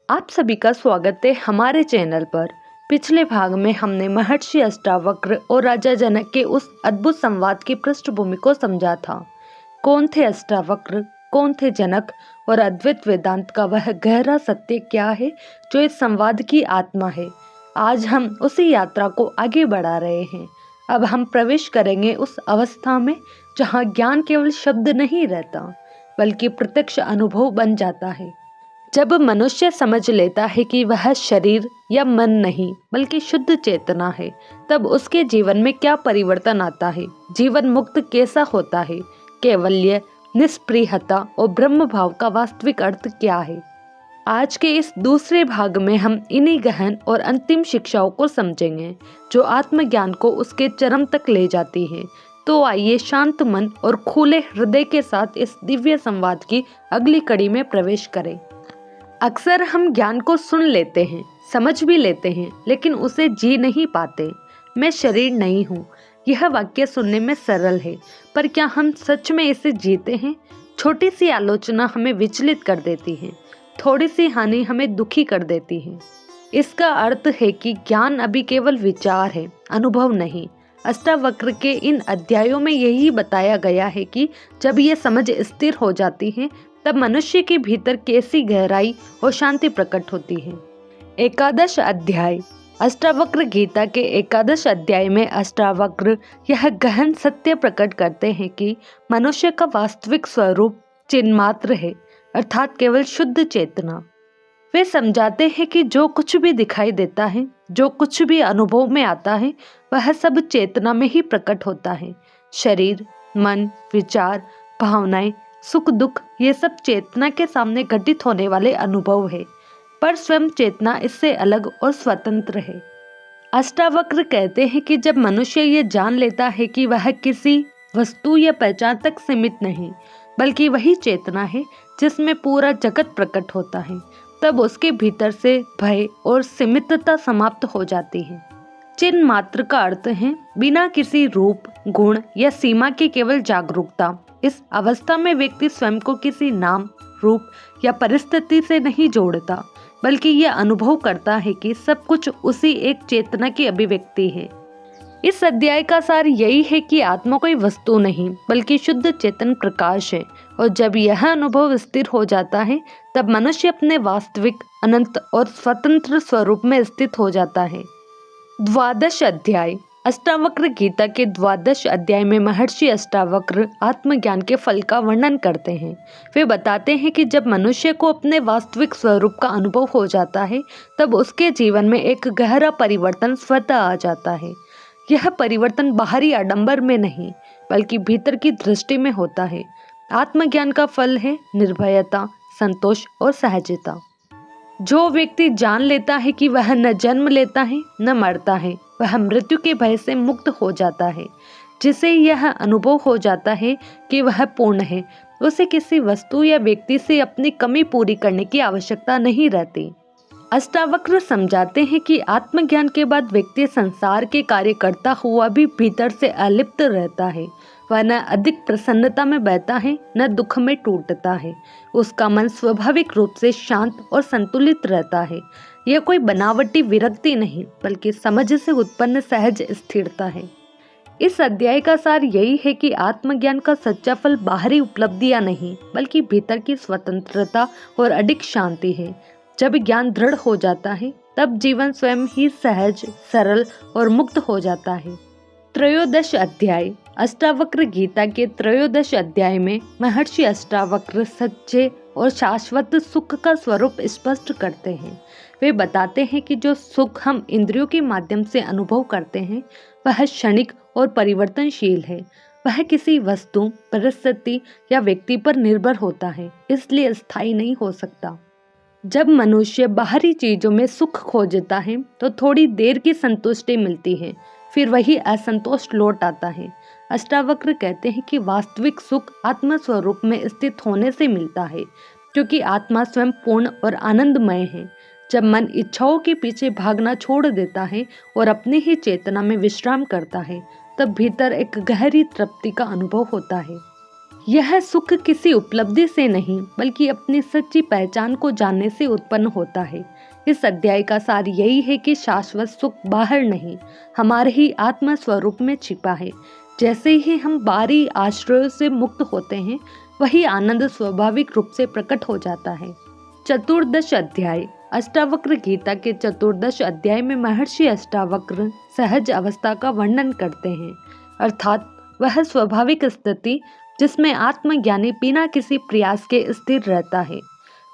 आप सभी का स्वागत है हमारे चैनल पर। पिछले भाग में हमने महर्षि अष्टावक्र और राजा जनक के उस अद्भुत संवाद की पृष्ठभूमि को समझा था। कौन थे अष्टावक्र, कौन थे जनक और अद्वैत वेदांत का वह गहरा सत्य क्या है जो इस संवाद की आत्मा है। आज हम उसी यात्रा को आगे बढ़ा रहे हैं। अब हम प्रवेश करेंगे उस अवस्था में जहाँ ज्ञान केवल शब्द नहीं रहता बल्कि प्रत्यक्ष अनुभव बन जाता है। जब मनुष्य समझ लेता है कि वह शरीर या मन नहीं बल्कि शुद्ध चेतना है, तब उसके जीवन में क्या परिवर्तन आता है, जीवन मुक्त कैसा होता है, कैवल्य, निष्प्रियता और ब्रह्म भाव का वास्तविक अर्थ क्या है। आज के इस दूसरे भाग में हम इन्हीं गहन और अंतिम शिक्षाओं को समझेंगे जो आत्मज्ञान को उसके चरम तक ले जाती है। तो आइए शांत मन और खुले हृदय के साथ इस दिव्य संवाद की अगली कड़ी में प्रवेश करें। अक्सर हम ज्ञान को सुन लेते हैं, समझ भी लेते हैं, लेकिन उसे जी नहीं पाते। मैं शरीर नहीं हूँ, यह वाक्य सुनने में सरल है, पर क्या हम सच में इसे जीते हैं? छोटी सी आलोचना हमें विचलित कर देती है, थोड़ी सी हानि हमें दुखी कर देती है। इसका अर्थ है कि ज्ञान अभी केवल विचार है, अनुभव नहीं। अष्टावक्र के इन अध्यायों में यही बताया गया है कि जब ये समझ स्थिर हो जाती है तब मनुष्य के भीतर कैसी गहराई और शांति प्रकट होती है। एकादश अध्याय। अष्टावक्र गीता के एकादश अध्याय में अष्टावक्र यह गहन सत्य प्रकट करते हैं कि मनुष्य का वास्तविक स्वरूप चिन्मात्र है, अर्थात केवल शुद्ध चेतना। वे समझाते हैं कि जो कुछ भी दिखाई देता है, जो कुछ भी अनुभव में आता है, वह सब चेतना में ही प्रकट होता है। शरीर, मन, विचार, भावनाएं, सुख दुख, ये सब चेतना के सामने घटित होने वाले अनुभव है, पर स्वयं चेतना इससे अलग और स्वतंत्र है। अष्टावक्र कहते हैं कि जब मनुष्य ये जान लेता है कि वह किसी वस्तु या पहचान तक सीमित नहीं बल्कि वही चेतना है जिसमें पूरा जगत प्रकट होता है, तब उसके भीतर से भय और सीमितता समाप्त हो जाती है। चिन्ह मात्र का अर्थ है बिना किसी रूप, गुण या सीमा के केवल जागरूकता। इस अवस्था में व्यक्ति स्वयं को किसी नाम, रूप या परिस्थिति से नहीं जोड़ता, बल्कि यह अनुभव करता है कि सब कुछ उसी एक चेतना की अभिव्यक्ति है। इस अध्याय का सार यही है कि आत्मा कोई वस्तु नहीं बल्कि शुद्ध चेतन प्रकाश है, और जब यह अनुभव स्थिर हो जाता है तब मनुष्य अपने वास्तविक, अनंत और स्वतंत्र स्वरूप में स्थित हो जाता है। द्वादश अध्याय। अष्टावक्र गीता के द्वादश अध्याय में महर्षि अष्टावक्र आत्मज्ञान के फल का वर्णन करते हैं। वे बताते हैं कि जब मनुष्य को अपने वास्तविक स्वरूप का अनुभव हो जाता है तब उसके जीवन में एक गहरा परिवर्तन स्वतः आ जाता है। यह परिवर्तन बाहरी आडंबर में नहीं बल्कि भीतर की दृष्टि में होता है। आत्मज्ञान का फल है निर्भयता, संतोष और सहजता। जो व्यक्ति जान लेता है कि वह न जन्म लेता है न मरता है, वह मृत्यु के भय से मुक्त हो जाता है। जिसे यह अनुभव हो जाता है कि वह पूर्ण है, उसे किसी वस्तु या व्यक्ति से अपनी कमी पूरी करने की आवश्यकता नहीं रहती। अष्टावक्र समझाते हैं कि आत्मज्ञान के बाद व्यक्ति संसार के कार्य करता हुआ भी भीतर से अलिप्त रहता है। वह न अधिक प्रसन्नता में बहता है न दुख में टूटता है। उसका मन स्वाभाविक रूप से शांत और संतुलित रहता है। यह कोई बनावटी विरक्ति नहीं बल्कि समझ से उत्पन्न सहज स्थिरता है। इस अध्याय का सार यही है कि आत्मज्ञान का सच्चा फल बाहरी उपलब्धियां नहीं बल्कि भीतर की स्वतंत्रता और अडिग शांति है। जब ज्ञान दृढ़ हो जाता है तब जीवन स्वयं ही सहज, सरल और मुक्त हो जाता है। त्रयोदश अध्याय। अष्टावक्र गीता के त्रयोदश अध्याय में महर्षि अष्टावक्र सच्चे और शाश्वत सुख का स्वरूप स्पष्ट करते हैं। वे बताते हैं कि जो सुख हम इंद्रियों के माध्यम से अनुभव करते हैं वह क्षणिक और परिवर्तनशील है। वह किसी वस्तु, परिस्थिति या व्यक्ति पर निर्भर होता है, इसलिए स्थायी नहीं हो सकता। जब मनुष्य बाहरी चीजों में सुख खोजता है तो थोड़ी देर की संतुष्टि मिलती है, फिर वही असंतोष लौट आता है। अष्टावक्र कहते हैं कि वास्तविक सुख आत्मा स्वरूप में स्थित होने से मिलता है, क्योंकि आत्मा स्वयं पूर्ण और आनंदमय है। जब मन इच्छाओं के पीछे भागना छोड़ देता है और अपनी ही चेतना में विश्राम करता है, तब भीतर एक गहरी तृप्ति का अनुभव होता है। यह सुख किसी उपलब्धि से नहीं बल्कि अपनी सच्ची पहचान को जानने से उत्पन्न होता है। इस अध्याय का सार यही है कि शाश्वत सुख बाहर नहीं, हमारे ही आत्म स्वरूप में छिपा है। जैसे ही हम बाहरी आश्रयों से मुक्त होते हैं, वही आनंद स्वाभाविक रूप से प्रकट हो जाता है। चतुर्दश अध्याय। अष्टावक्र गीता के चतुर्दश अध्याय में महर्षि अष्टावक्र सहज अवस्था का वर्णन करते हैं, अर्थात वह स्वाभाविक स्थिति जिसमें आत्मज्ञानी बिना किसी प्रयास के स्थिर रहता है।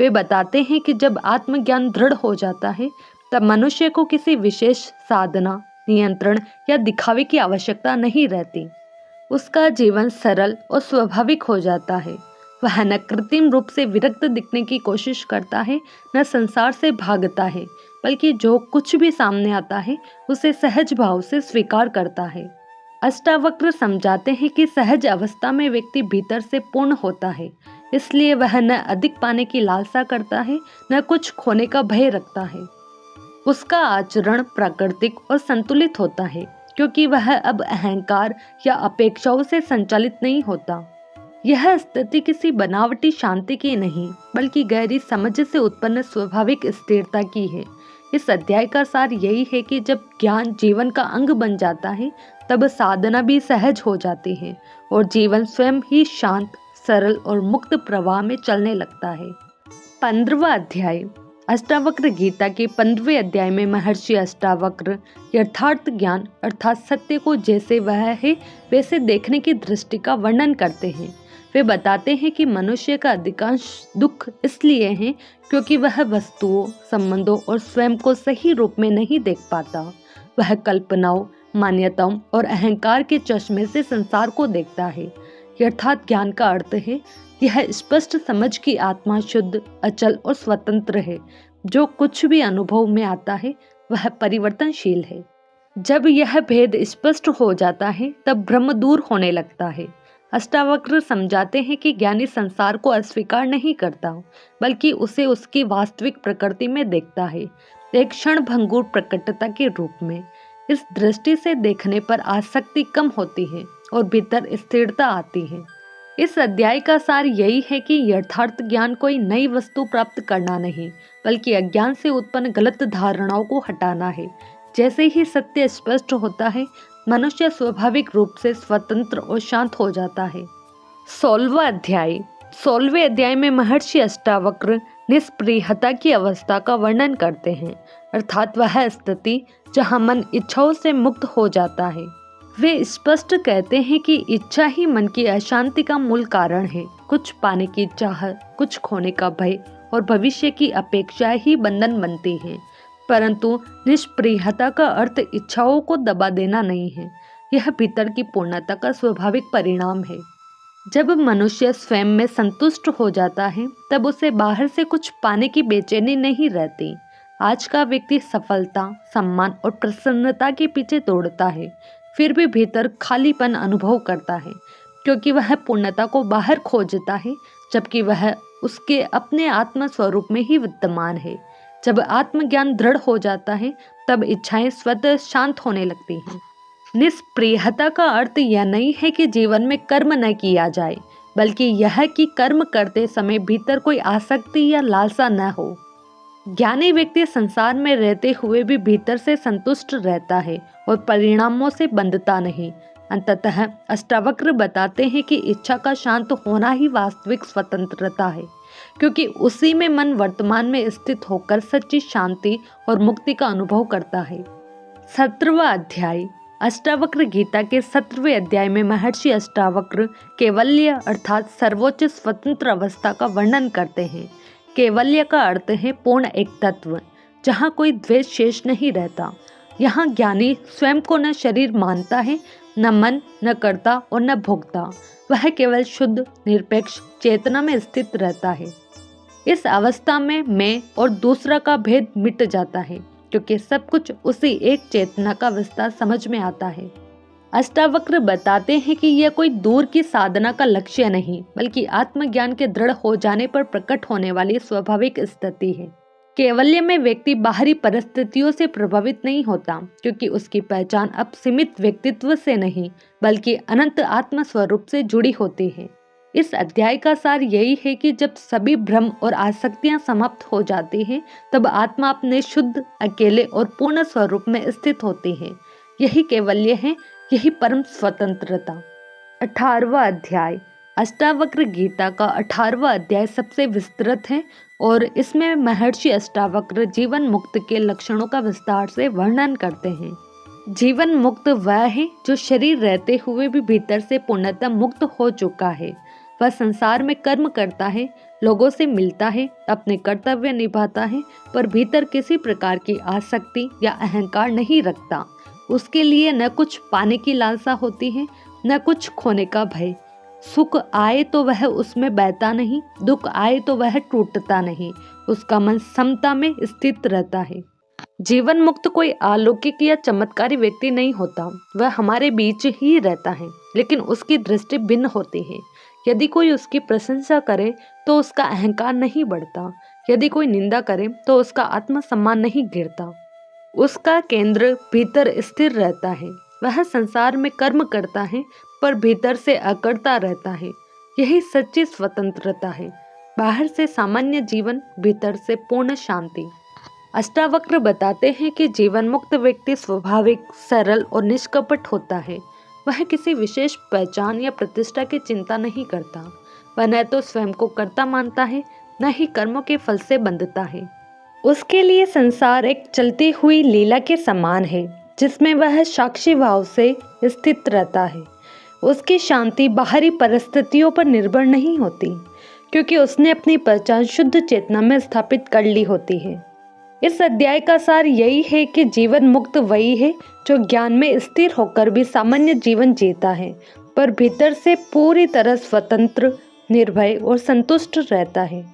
वे बताते हैं कि जब आत्मज्ञान दृढ़ हो जाता है, तब मनुष्य को किसी विशेष साधना, नियंत्रण या दिखावे की आवश्यकता नहीं रहती। उसका जीवन सरल और स्वाभाविक हो जाता है। वह न कृत्रिम रूप से विरक्त दिखने की कोशिश करता है, न संसार से भागता है, बल्कि जो कुछ भी सामने आता है उसे सहज भाव से स्वीकार करता है। अष्टावक्र समझाते हैं कि सहज अवस्था में व्यक्ति भीतर से पूर्ण होता है, इसलिए वह न अधिक पाने की लालसा करता है, न कुछ खोने का भय रखता है। उसका आचरण प्राकृतिक और संतुलित होता है, क्योंकि वह अब अहंकार या अपेक्षाओं से संचालित नहीं होता। यह स्थिति किसी बनावटी शांति की नहीं, बल्कि गहरी समझ से उत्पन्न स्वाभाविक स्थिरता की है। इस अध्याय का सार यही है कि जब ज्ञान जीवन का अंग बन जाता है, तब साधना भी सहज हो जाती है और जीवन स्वयं ही शांत, सरल और मुक्त प्रवाह में चलने लगता है। 15वां अध्याय। अष्टावक्र गीता के 15वें अध्याय में महर्षि अष्टावक्र यथार्थ ज्ञान अर्थात सत्य को जैसे वह है वैसे देखने की दृष्टि का वर्णन करते हैं। वे बताते हैं कि मनुष्य का अधिकांश दुख इसलिए है क्योंकि वह वस्तुओं, संबंधों और स्वयं को सही रूप में नहीं देख पाता। वह कल्पनाओं, मान्यताओं और अहंकार के चश्मे से संसार को देखता है। यथार्थ ज्ञान का अर्थ है यह स्पष्ट समझ कि आत्मा शुद्ध, अचल और स्वतंत्र है। जो कुछ भी अनुभव में आता है वह परिवर्तनशील है। जब यह भेद स्पष्ट हो जाता है तब भ्रम दूर होने लगता है। अष्टावक्र समझाते हैं कि ज्ञानी संसार को अस्वीकार नहीं करता, बल्कि उसे उसकी वास्तविक प्रकृति में देखता है, एक क्षण भंगुर प्रकटता के रूप में। इस दृष्टि से देखने पर आसक्ति कम होती है और भीतर स्थिरता आती है। इस अध्याय का सार यही है कि यथार्थ ज्ञान कोई नई वस्तु प्राप्त करना नहीं, बल्कि अज्ञान से उत्पन्न गलत धारणाओं को हटाना है। जैसे ही सत्य स्पष्ट होता है, मनुष्य स्वाभाविक रूप से स्वतंत्र और शांत हो जाता है। 16वां अध्याय। 16वें अध्याय में महर्षि अष्टावक्र निष्प्रियता की अवस्था का वर्णन करते हैं, अर्थात वह स्थिति जहाँ मन इच्छाओं से मुक्त हो जाता है। वे स्पष्ट कहते हैं कि इच्छा ही मन की अशांति का मूल कारण है। कुछ पाने की चाह, कुछ खोने का भय और भविष्य की अपेक्षा ही बंधन बनती है। परंतु निष्प्रियता का अर्थ इच्छाओं को दबा देना नहीं है, यह भीतर की पूर्णता का स्वाभाविक परिणाम है। जब मनुष्य स्वयं में संतुष्ट हो जाता है, तब उसे बाहर से कुछ पाने की बेचैनी नहीं रहती। आज का व्यक्ति सफलता, सम्मान और प्रसन्नता के पीछे दौड़ता है, फिर भी भीतर खालीपन अनुभव करता है, क्योंकि वह पूर्णता को बाहर खोजता है, जबकि वह उसके अपने आत्म स्वरूप में ही विद्यमान है। जब आत्मज्ञान दृढ़ हो जाता है, तब इच्छाएं स्वतः शांत होने लगती हैं। निष्प्रियता का अर्थ यह नहीं है कि जीवन में कर्म न किया जाए, बल्कि यह कि कर्म करते समय भीतर कोई आसक्ति या लालसा न हो। ज्ञानी व्यक्ति संसार में रहते हुए भी भीतर से संतुष्ट रहता है और परिणामों से बंधता नहीं। अंततः अष्टावक्र बताते हैं कि इच्छा का शांत होना ही वास्तविक स्वतंत्रता है, क्योंकि उसी में मन वर्तमान में स्थित होकर सच्ची शांति और मुक्ति का अनुभव करता है। 17वां अध्याय। अष्टावक्र गीता के 17वें अध्याय में महर्षि अष्टावक्र केवल्य अर्थात सर्वोच्च स्वतंत्र अवस्था का वर्णन करते हैं। केवल्य का अर्थ है पूर्ण एक तत्व, जहाँ कोई द्वेष शेष नहीं रहता। यहाँ ज्ञानी स्वयं को न शरीर मानता है, न मन, न कर्ता और न भोक्ता। वह केवल शुद्ध निरपेक्ष चेतना में स्थित रहता है। इस अवस्था में मैं और दूसरा का भेद मिट जाता है, क्योंकि सब कुछ उसी एक चेतना का विस्तार समझ में आता है। अष्टावक्र बताते हैं कि यह कोई दूर की साधना का लक्ष्य नहीं, बल्कि आत्मज्ञान के दृढ़ हो जाने पर प्रकट होने वाली स्वाभाविक स्थिति है। केवल्य में व्यक्ति बाहरी परिस्थितियों से प्रभावित नहीं होता, क्योंकि उसकी पहचान अब सीमित व्यक्तित्व से नहीं, बल्कि अनंत आत्म स्वरूप से जुड़ी होती है। इस अध्याय का सार यही है कि जब सभी भ्रम और आसक्तियां समाप्त हो जाती हैं, तब आत्मा अपने शुद्ध, अकेले और पूर्ण स्वरूप में स्थित होती है। यही कैवल्य है, यही परम स्वतंत्रता। 18वां अध्याय। अष्टावक्र गीता का 18वां अध्याय सबसे विस्तृत है और इसमें महर्षि अष्टावक्र जीवन मुक्त के लक्षणों का विस्तार से वर्णन करते हैं। जीवन मुक्त वह है जो शरीर रहते हुए भी भीतर से पूर्णतः मुक्त हो चुका है। वह संसार में कर्म करता है, लोगों से मिलता है, अपने कर्तव्य निभाता है, पर भीतर किसी प्रकार की आसक्ति या अहंकार नहीं रखता। उसके लिए न कुछ पाने की लालसा होती है, न कुछ खोने का भय। सुख आए तो वह उसमें बहता नहीं, दुख आए तो वह टूटता नहीं। उसका मन समता में स्थित रहता है। जीवन मुक्त कोई अलौकिक या चमत्कारी व्यक्ति नहीं होता, वह हमारे बीच ही रहता है, लेकिन उसकी दृष्टि भिन्न होती है। यदि कोई उसकी प्रशंसा करे तो उसका अहंकार नहीं बढ़ता, यदि कोई निंदा करे तो उसका आत्मसम्मान नहीं गिरता। उसका केंद्र भीतर स्थिर रहता है। वह संसार में कर्म करता है पर भीतर से अकड़ता रहता है। यही सच्ची स्वतंत्रता है। बाहर से सामान्य जीवन, भीतर से पूर्ण शांति। अष्टावक्र बताते हैं कि जीवन मुक्त व्यक्ति स्वाभाविक, सरल और निष्कपट होता है। वह किसी विशेष पहचान या प्रतिष्ठा की चिंता नहीं करता। वह न तो स्वयं को कर्ता मानता है, न ही कर्मों के फल से बंधता है। उसके लिए संसार एक चलती हुई लीला के समान है, जिसमें वह साक्षी भाव से स्थित रहता है। उसकी शांति बाहरी परिस्थितियों पर निर्भर नहीं होती, क्योंकि उसने अपनी पहचान शुद्ध चेतना में स्थापित कर ली होती है। इस अध्याय का सार यही है कि जीवन मुक्त वही है जो ज्ञान में स्थिर होकर भी सामान्य जीवन जीता है, पर भीतर से पूरी तरह स्वतंत्र, निर्भय और संतुष्ट रहता है।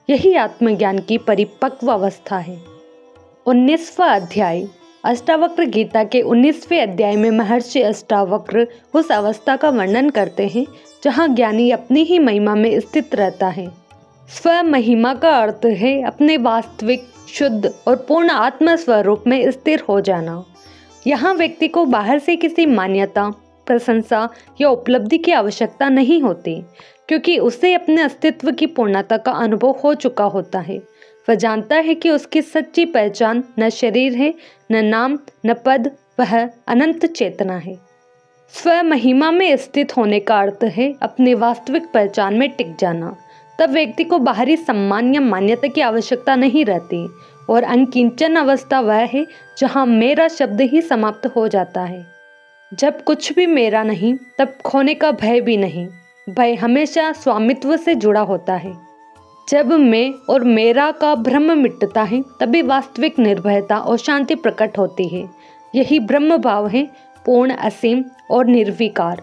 यही आत्मज्ञान की परिपक्व अवस्था है। 19वां अध्याय। अष्टावक्र गीता के 19वें अध्याय में महर्षि अष्टावक्र उस अवस्था का वर्णन करते हैं जहाँ ज्ञानी अपनी ही महिमा में स्थित रहता है। स्व महिमा का अर्थ है अपने वास्तविक, शुद्ध और पूर्ण आत्म स्वरूप में स्थिर हो जाना। यहाँ व्यक्ति को बाहर से किसी मान्यता, प्रशंसा या उपलब्धि की आवश्यकता नहीं होती, क्योंकि उसे अपने अस्तित्व की पूर्णता का अनुभव हो चुका होता है। वह जानता है कि उसकी सच्ची पहचान न शरीर है, न नाम, न पद, वह अनंत चेतना है। स्व महिमा में स्थित होने का अर्थ है अपनी वास्तविक पहचान में टिक जाना। तब व्यक्ति को बाहरी सम्मान या मान्यता की आवश्यकता नहीं रहती और अनकिंचन अवस्था वह है जहाँ मेरा शब्द ही समाप्त हो जाता है। जब कुछ भी मेरा नहीं, तब खोने का भय भी नहीं। भय हमेशा स्वामित्व से जुड़ा होता है। जब मैं और मेरा का भ्रम मिटता है, तभी वास्तविक निर्भयता और शांति प्रकट होती है। यही ब्रह्म भाव है, पूर्ण, असीम और निर्विकार।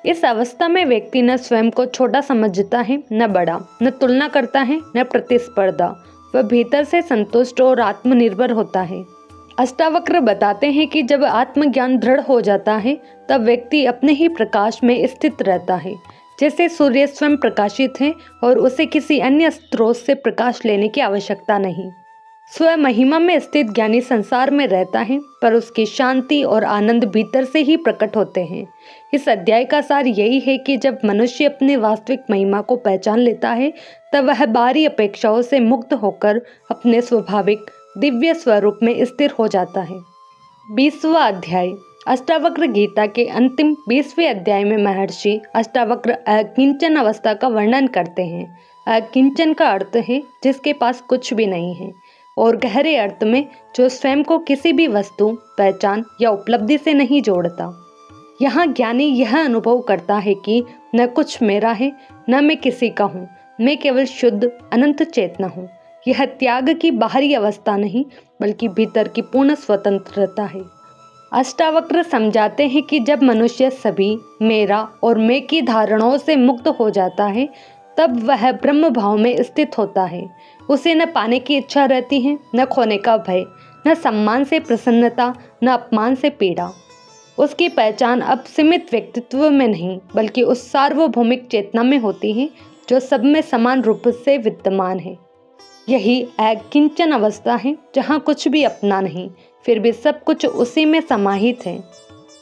इस अवस्था में व्यक्ति न स्वयं को छोटा समझता है, न बड़ा, न तुलना करता है, न प्रतिस्पर्धा। वह भीतर से संतुष्ट और आत्मनिर्भर होता है। अष्टावक्र बताते हैं कि जब आत्मज्ञान दृढ़ हो जाता है, तब व्यक्ति अपने ही प्रकाश में स्थित रहता है। जैसे सूर्य स्वयं प्रकाशित है और उसे किसी अन्य स्रोत से प्रकाश लेने की आवश्यकता नहीं। स्व महिमा में स्थित ज्ञानी संसार में रहता है, पर उसकी शांति और आनंद भीतर से ही प्रकट होते हैं। इस अध्याय का सार यही है कि जब मनुष्य अपनी वास्तविक महिमा को पहचान लेता है, तब वह बाहरी अपेक्षाओं से मुक्त होकर अपने स्वाभाविक दिव्य स्वरूप में स्थिर हो जाता है। 20वां अध्याय। अष्टावक्र गीता के अंतिम 20वें अध्याय में महर्षि अष्टावक्र अकिंचन अवस्था का वर्णन करते हैं। अकिंचन का अर्थ है जिसके पास कुछ भी नहीं है, और गहरे अर्थ में जो स्वयं को किसी भी वस्तु, पहचान या उपलब्धि से नहीं जोड़ता। यहाँ ज्ञानी यह अनुभव करता है कि न कुछ मेरा है, न मैं किसी का हूँ, मैं केवल शुद्ध अनंत चेतना हूँ। यह त्याग की बाहरी अवस्था नहीं, बल्कि भीतर की पूर्ण स्वतंत्रता है। अष्टावक्र समझाते हैं कि जब मनुष्य सभी, मेरा और मैं की धारणाओं से मुक्त हो जाता है, तब वह ब्रह्म भाव में स्थित होता है। उसे न पाने की इच्छा रहती है, न खोने का भय, न सम्मान से प्रसन्नता, न अपमान से पीड़ा। उसकी पहचान अब सीमित व्यक्तित्व में नहीं, बल्कि उस सार्वभौमिक चेतना में होती है जो सब में समान रूप से विद्यमान है। यही अकिंचन अवस्था है, जहाँ कुछ भी अपना नहीं, फिर भी सब कुछ उसी में समाहित है।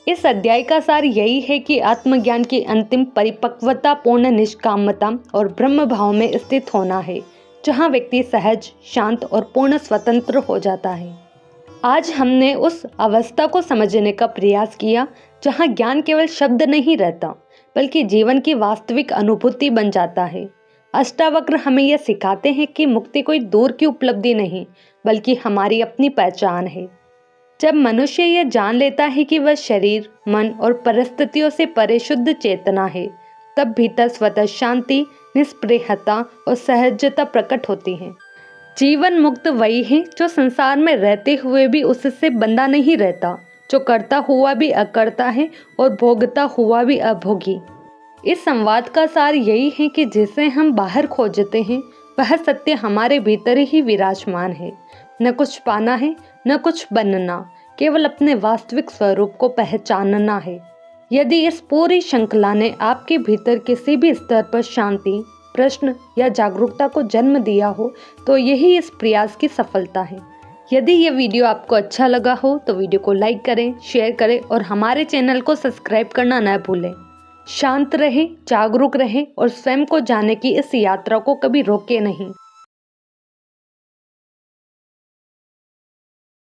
इस अध्याय का सार यही है कि आत्मज्ञान की अंतिम परिपक्वता पूर्ण निष्कामता और ब्रह्म भाव में स्थित होना है, जहाँ व्यक्ति सहज, शांत और पूर्ण स्वतंत्र हो जाता है। आज हमने उस अवस्था को समझने का प्रयास किया जहाँ ज्ञान केवल शब्द नहीं रहता, बल्कि जीवन की वास्तविक अनुभूति बन जाता है। अष्टावक्र हमें यह सिखाते हैं कि मुक्ति कोई दूर की उपलब्धि नहीं, बल्कि हमारी अपनी पहचान है। जब मनुष्य यह जान लेता है कि वह शरीर, मन और परिस्थितियों से परे शुद्ध चेतना है, तब भीतर स्वतः शांति, निष्प्रेहता और सहजता प्रकट होती है। जीवन मुक्त वही है जो संसार में रहते हुए भी उससे बंधा नहीं रहता, जो करता हुआ भी अकर्ता है और भोगता हुआ भी अभोगी। इस संवाद का सार यही है कि जिसे हम बाहर खोजते हैं, वह सत्य हमारे भीतर ही विराजमान है। न कुछ पाना है, न कुछ बनना, केवल अपने वास्तविक स्वरूप को पहचानना है। यदि इस पूरी श्रृंखला ने आपके भीतर किसी भी स्तर पर शांति, प्रश्न या जागरूकता को जन्म दिया हो, तो यही इस प्रयास की सफलता है। यदि यह वीडियो आपको अच्छा लगा हो तो वीडियो को लाइक करें, शेयर करें और हमारे चैनल को सब्सक्राइब करना न भूलें। शांत रहें, जागरूक रहें और स्वयं को जानने की इस यात्रा को कभी रोके नहीं।